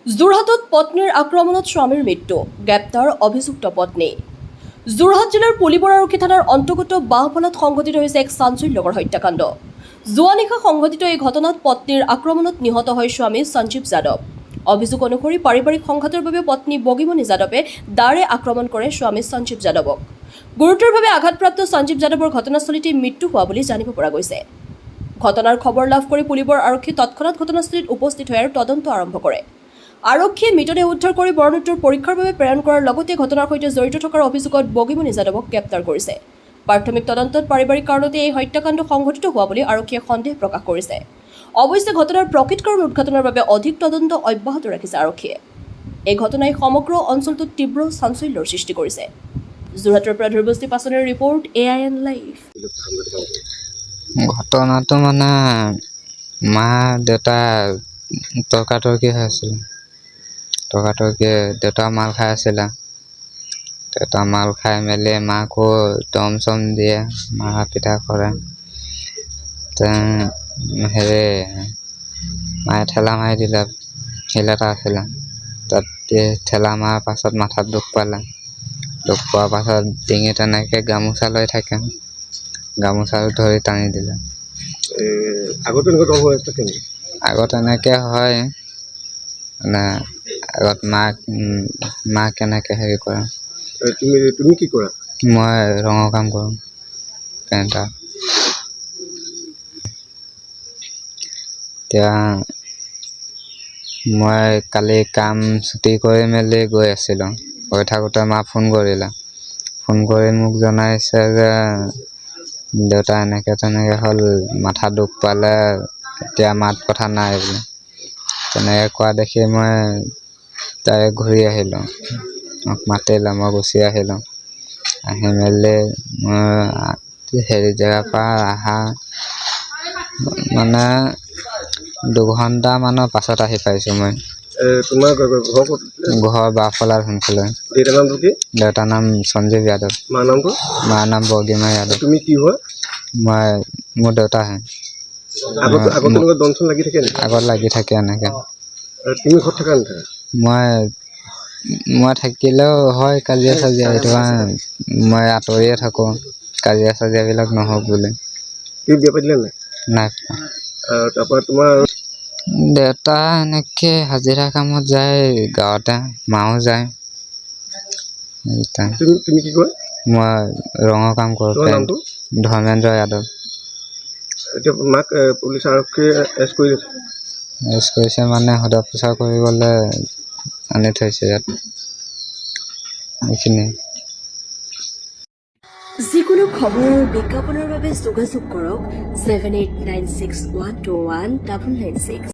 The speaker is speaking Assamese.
যোৰহাটত পত্নীৰ আক্ৰমণত স্বামীৰ মৃত্যু, গ্ৰেপ্তাৰ অভিযুক্ত পত্নী। যোৰহাট জিলাৰ পুলিবৰ আৰক্ষী থানাৰ অন্তৰ্গত বাঁহপালাত সংঘটিত হৈছে এক চাঞ্চল্যকৰ হত্যাকাণ্ড। যোৱা নিশা সংঘটিত এই ঘটনাত পত্নীৰ আক্ৰমণত নিহত হয় স্বামী সঞ্জীৱ যাদৱ। অভিযোগ অনুসৰি পাৰিবাৰিক সংঘাতৰ বাবে পত্নী বগীমণি যাদৱে দাৰে আক্ৰমণ কৰে স্বামী সঞ্জীৱ যাদৱক। গুৰুতৰভাৱে আঘাতপ্ৰাপ্ত সঞ্জীৱ যাদৱৰ ঘটনাস্থলীতেই মৃত্যু হোৱা বুলি জানিব পৰা গৈছে। ঘটনাৰ খবৰ লাভ কৰি পুলিবৰ আৰক্ষী তৎক্ষণাত ঘটনাস্থলীত উপস্থিত হৈ আৰু তদন্ত আৰম্ভ কৰে। আৰক্ষীয়ে মৃতদেহ উদ্ধাৰ কৰি মৰণোত্তৰ পৰীক্ষাৰ বাবে প্ৰেৰণ কৰাৰ লগতে ঘটনাৰ সৈতে জড়িত থকাৰ অভিযোগত বগীমণি যাদৱক গ্ৰেপ্তাৰ কৰিছে। প্ৰাথমিক তদন্তত পাৰিবাৰিক কাৰণতে এই হত্যাকাণ্ড সংঘটিত হোৱা বুলি আৰক্ষীয়ে সন্দেহ প্ৰকাশ কৰিছে। অৱশ্যে ঘটনাৰ প্ৰকৃত কাৰণ উদ্ঘাটনৰ বাবে অধিক তদন্ত অব্যাহত ৰাখিছে আৰক্ষীয়ে। এই ঘটনাই সমগ্ৰ অঞ্চলটোত তীব্ৰ চাঞ্চল্যৰ সৃষ্টি কৰিছে। যোৰহাটৰ পৰা ধ্ৰুৱস্তি পাচনিৰ ৰিপৰ্ট AIN লাইভ। ঘটনাটো মানে মা দেউতা তৰ্কাতৰ্কি হৈ আছিলে। দেউতা মাল খাই আছিলে। দেউতা মাল খাই মেলি মাকো দম চম দিয়ে, মাৰা পিটা কৰে। মায়ে ঠেলা মাৰি দিলে, শিল এটা আছিলে তাত ঠেলা মৰাৰ পাছত মাথাত দুখ পালে। দুখ পোৱাৰ পাছত ডিঙিত তেনেকৈ গামোচা লৈ থাকে, গামোচা ধৰি টানি দিলে। আগত এনেকৈ হয় মানে আগত মাক কেনেকৈ হেৰি কৰে। তুমি কি কৰা? মই ৰঙৰ কাম কৰোঁ, পেইণ্টাৰ। এতিয়া মই কালি কাম ছুটি কৰি মেলি গৈ আছিলোঁ। গৈ থাকোঁতে মা ফোন কৰি মোক জনাইছে যে দেউতা এনেকৈ তেনেকৈ হ'ল, মাথা দুখ পালে, এতিয়া মাত কথা নাই বুলি। তেনেকৈ কোৱা দেখি মই ডাইৰেক্ট ঘূৰি আহিলোঁ। মোক মাতিলে, মই গুচি আহিলোঁ। আহি মেলি মই জেগাৰ পৰা অহা মানে 2 ঘণ্টামানৰ পাছত আহি পাইছোঁ মই। তোমাৰ ঘৰ ক'ত? ঘৰ বাঁহপালাৰ সোনকালে। দেউতাৰ নামটো কি? দেউতাৰ নাম সঞ্জীৱ যাদৱ। মাৰ নামটো? মাৰ নাম বগীমণি যাদৱ। তুমি কি হয়? মোৰ দেউতা হয়। আগত তেনেকুৱা দম চম লাগি থাকে নেকি? আগত লাগি থাকে এনেকৈ। তুমি ঘৰত থাকা নাথাকা? মই থাকিলেও হয় কাজিয়া চাজিয়া, সেইটো কাৰণে মই আঁতৰিয়ে থাকোঁ, কাজিয়া চাজিয়াবিলাক নহওক বুলি। তুমি বিয়া পাতিলা নাই? নাই। তাৰপৰা তোমাৰ দেউতা এনেকৈ হাজিৰা কামত যায় গাঁৱতে, মাও যায়। তুমি কি কৰা? মই ৰঙৰ কাম কৰোঁ। তোমাৰ নামটো? ধৰ্মেন্দ্ৰ যাদৱ। এতিয়া মাক পুলিচ আৰক্ষীয়ে এৰেষ্ট কৰি দিছে? এৰেষ্ট কৰিছে মানে সোধা পোছা কৰিবলৈ আনি থৈছে ইয়াত, এইখিনি। যিকোনো খবৰৰ বিজ্ঞাপনৰ বাবে যোগাযোগ কৰক 7896121996।